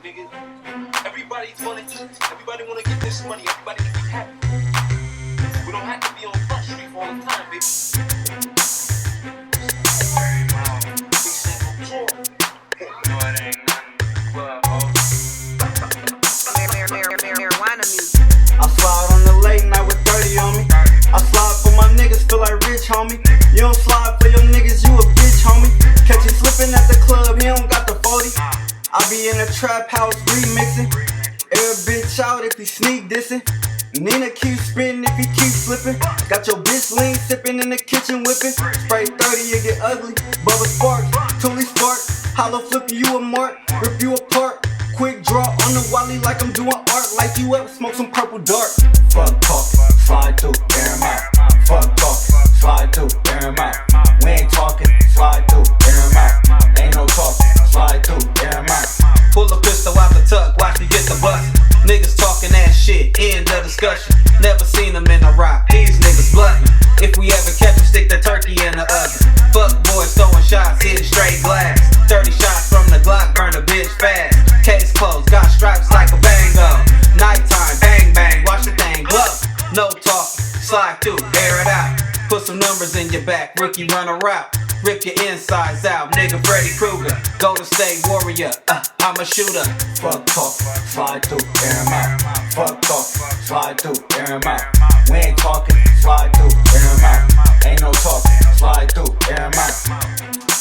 nigga. Everybody wanna eat. Everybody wanna get this money. Everybody can be happy. We don't have to be on Front Street all the time, baby. Marijuana music. I slide on the late night with 30 on me. I slide for my niggas, feel like rich, homie. You don't slide for your niggas, you a bitch, homie. Catch you slipping at the club, he don't got the 40. I be in the trap house remixing. Air a bitch out if he sneak dissing. Nina keep spinning if he keep slipping. Got your bitch lean sipping in the kitchen whipping. Spray 30, you get ugly. Bubba spark, Toolie spark. Hollow flipping you a mark, rip you apart. Quick draw on the wally like I'm doing art. Like you up, smoke some purple dark. Fuck talk, slide through, air him out. Fuck talk, slide through, air him out. We ain't talking, slide through, air him out. Ain't no talking, slide through, air him out. Pull a pistol out the tuck, watch me get the bus. Niggas talking that shit, end of discussion. Never seen them in a rock, these niggas bluffing. If we ever catch them, stick the turkey in the oven. Fuck boys throwing shots, hitting straight glass. 30 shots from the Glock, burn a bitch fast. Case closed, got stripes like a bango. Nighttime, bang bang, watch the thing glow. No talk, slide through, air it out. Put some numbers in your back, rookie run a route. Rip your insides out, nigga Freddy Krueger. Golden State Warrior, I'm a shooter. Fuck talk, slide through, air him out. Fuck talk, slide through, air him out. We ain't talking, slide through, air him out. Ain't no talking, slide through, air him out.